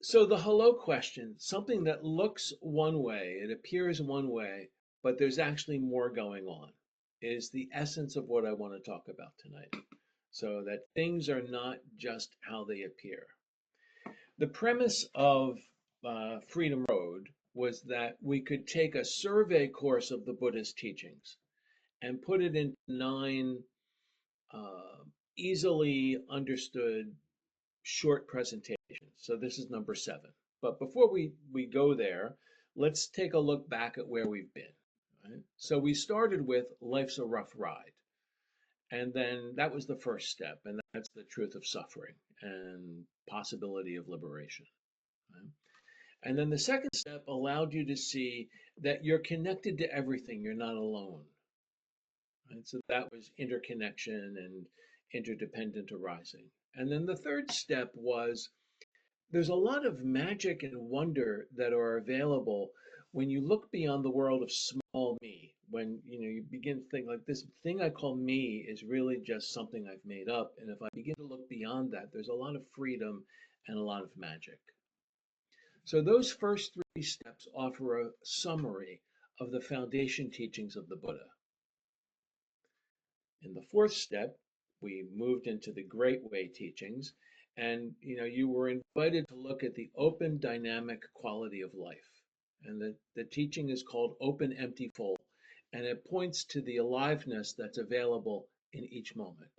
So the hello question, something that looks one way, it appears one way, but there's actually more going on, is the essence of what I want to talk about tonight. So that things are not just how they appear. The premise of Freedom Road was that we could take a survey course of the Buddhist teachings and put it into nine uh, easily understood short presentations. So this is number 7. But before we go there, let's take a look back at where we've been. Right? So we started with life's a rough ride. And then that was the first step, and that's the truth of suffering and possibility of liberation. Right? And then the second step allowed you to see that you're connected to everything, you're not alone. Right? So that was interconnection and interdependent arising. And then the third step was there's a lot of magic and wonder that are available when you look beyond the world of small me. When you begin to think like this thing I call me is really just something I've made up. And if I begin to look beyond that, there's a lot of freedom and a lot of magic. So those first 3 steps offer a summary of the foundation teachings of the Buddha. In the fourth step, we moved into the Great Way teachings, and you were invited to look at the open, dynamic quality of life. And the teaching is called Open, Empty, Full, and it points to the aliveness that's available in each moment.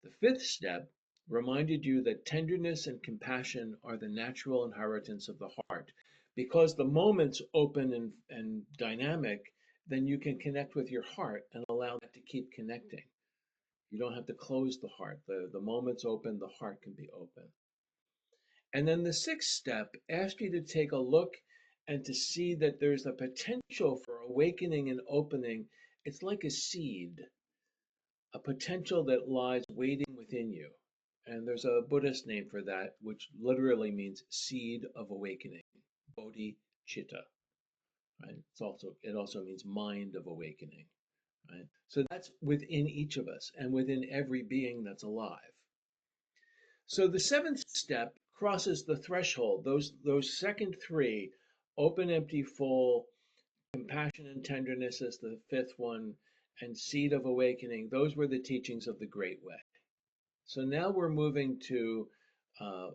The fifth step reminded you that tenderness and compassion are the natural inheritance of the heart. Because the moment's open and dynamic, then you can connect with your heart and allow that to keep connecting. You don't have to close the heart. The moment's open, the heart can be open. And then the sixth step asks you to take a look and to see that there's a potential for awakening and opening. It's like a seed, a potential that lies waiting within you. And there's a Buddhist name for that, which literally means seed of awakening, bodhicitta, right? It also means mind of awakening, right? So that's within each of us and within every being that's alive. So the seventh step crosses the threshold. Those second 3, open, empty, full, compassion and tenderness as the fifth one, and seed of awakening, those were the teachings of the Great Way. So now we're moving to uh,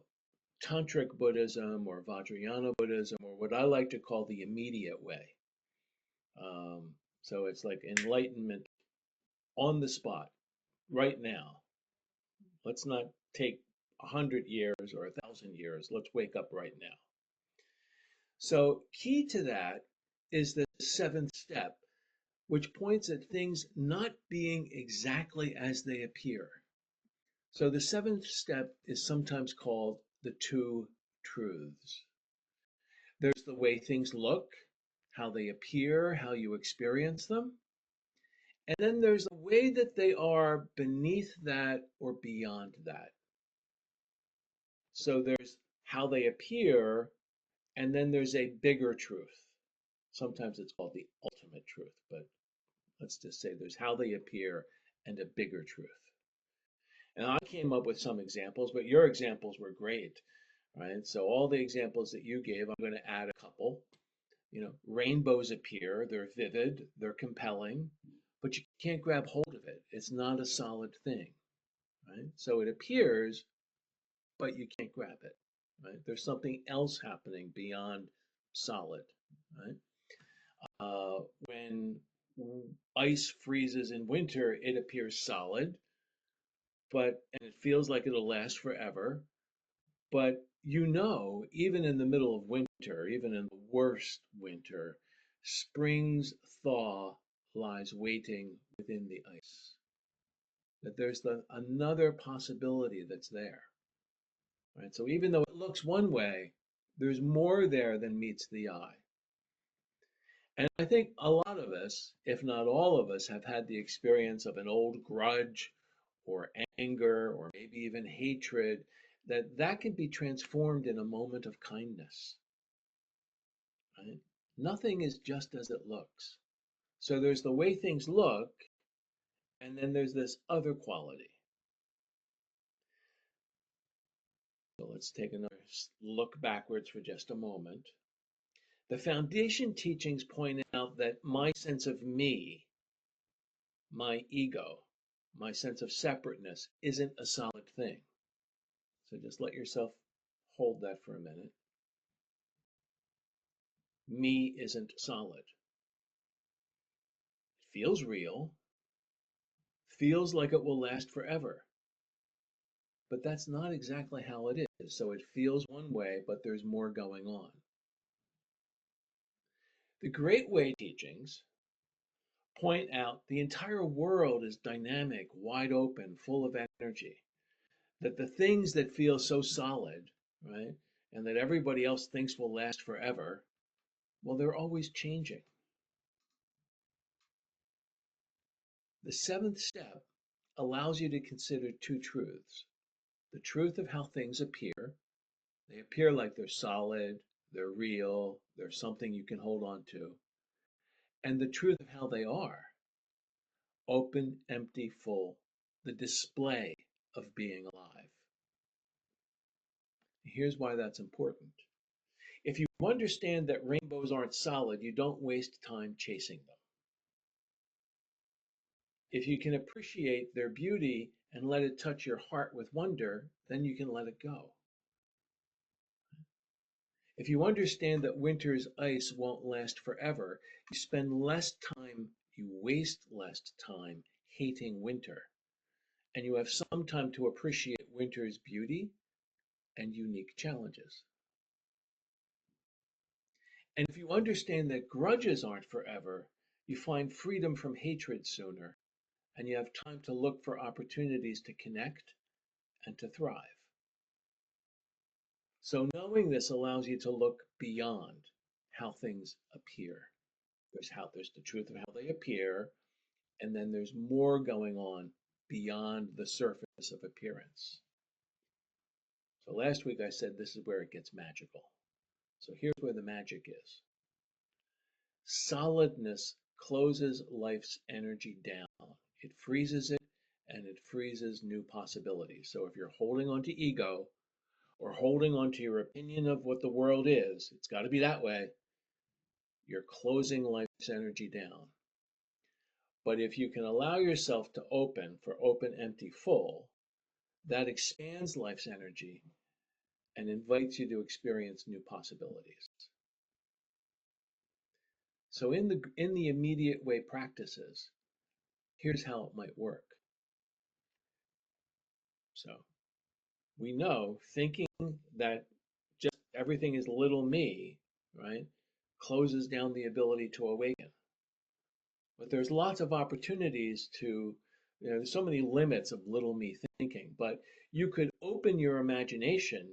Tantric Buddhism or Vajrayana Buddhism, or what I like to call the immediate way. So it's like enlightenment on the spot, right now. Let's not take 100 years or 1,000 years. Let's wake up right now. So key to that is the seventh step, which points at things not being exactly as they appear. So the seventh step is sometimes called the 2 truths. There's the way things look, how they appear, how you experience them. And then there's the way that they are beneath that or beyond that. So there's how they appear, and then there's a bigger truth. Sometimes it's called the ultimate truth, but let's just say there's how they appear and a bigger truth. And I came up with some examples, but your examples were great, right? So all the examples that you gave, I'm going to add a couple. Rainbows appear, they're vivid, they're compelling, but you can't grab hold of it. It's not a solid thing, right? So it appears, but you can't grab it, right? There's something else happening beyond solid, right? When ice freezes in winter, it appears solid, and it feels like it'll last forever. But even in the middle of winter, even in the worst winter, spring's thaw lies waiting within the ice. That there's another possibility that's there. Right? So even though it looks one way, there's more there than meets the eye. And I think a lot of us, if not all of us, have had the experience of an old grudge or anger or maybe even hatred, that can be transformed in a moment of kindness. Right? Nothing is just as it looks. So there's the way things look, and then there's this other quality. So let's take another look backwards for just a moment. The foundation teachings point out that my sense of me, my ego, my sense of separateness isn't a solid thing. So just let yourself hold that for a minute. Me isn't solid. It feels real, feels like it will last forever. But that's not exactly how it is. So it feels one way, but there's more going on. The Great Way teachings point out the entire world is dynamic, wide open, full of energy. That the things that feel so solid, right, and that everybody else thinks will last forever, well, they're always changing. The seventh step allows you to consider two truths. The truth of how things appear. They appear like they're solid, they're real, they're something you can hold on to. And the truth of how they are. Open, empty, full. The display of being alive. Here's why that's important. If you understand that rainbows aren't solid, you don't waste time chasing them. If you can appreciate their beauty and let it touch your heart with wonder, then you can let it go. If you understand that winter's ice won't last forever, you spend less time, you waste less time hating winter, and you have some time to appreciate winter's beauty and unique challenges. And if you understand that grudges aren't forever, you find freedom from hatred sooner, and you have time to look for opportunities to connect and to thrive. So knowing this allows you to look beyond how things appear. There's the truth of how they appear, and then there's more going on beyond the surface of appearance. So last week I said this is where it gets magical. So here's where the magic is. Solidness closes life's energy down. It freezes it and it freezes new possibilities. So if you're holding on to ego or holding on to your opinion of what the world is, it's got to be that way, you're closing life's energy down. But if you can allow yourself to open for open, empty, full, that expands life's energy and invites you to experience new possibilities. So in the immediate way practices, here's how it might work. So we know thinking that just everything is little me, right, closes down the ability to awaken. But there's lots of opportunities to, there's so many limits of little me thinking, but you could open your imagination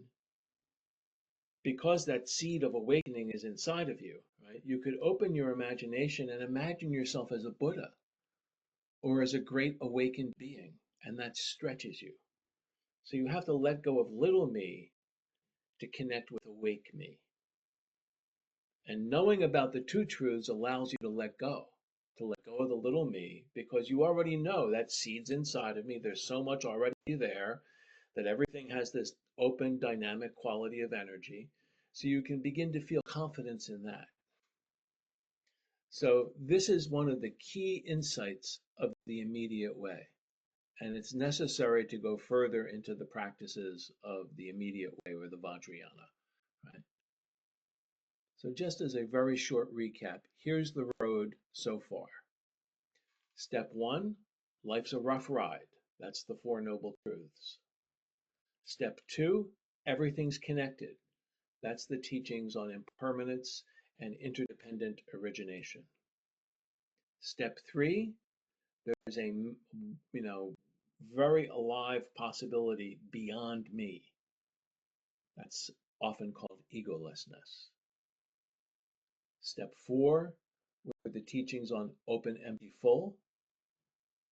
because that seed of awakening is inside of you, right? You could open your imagination and imagine yourself as a Buddha or as a great awakened being, and that stretches you. So you have to let go of little me to connect with awake me. And knowing about the two truths allows you to let go of the little me, because you already know that seed's inside of me. There's so much already there that everything has this open, dynamic quality of energy. So you can begin to feel confidence in that. So this is one of the key insights of the immediate way. And it's necessary to go further into the practices of the immediate way or the Vajrayana, right? So just as a very short recap, here's the road so far. Step one, life's a rough ride. That's the Four Noble Truths. Step two, everything's connected. That's the teachings on impermanence and interdependent origination. Step three, there's a very alive possibility beyond me. That's often called egolessness. Step four were the teachings on open, empty, full,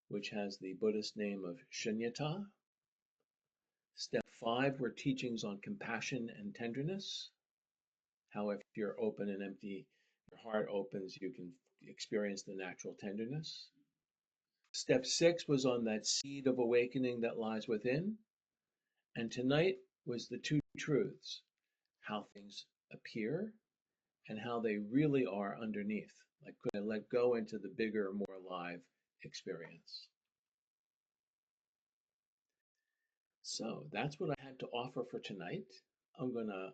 which has the Buddhist name of Shunyata. Step five were teachings on compassion and tenderness. How if you're open and empty, your heart opens, you can experience the natural tenderness. Step six was on that seed of awakening that lies within. And tonight, was the two truths: how things appear and how they really are underneath. Like, could I let go into the bigger, more alive experience? So that's what I had to offer for tonight. I'm going to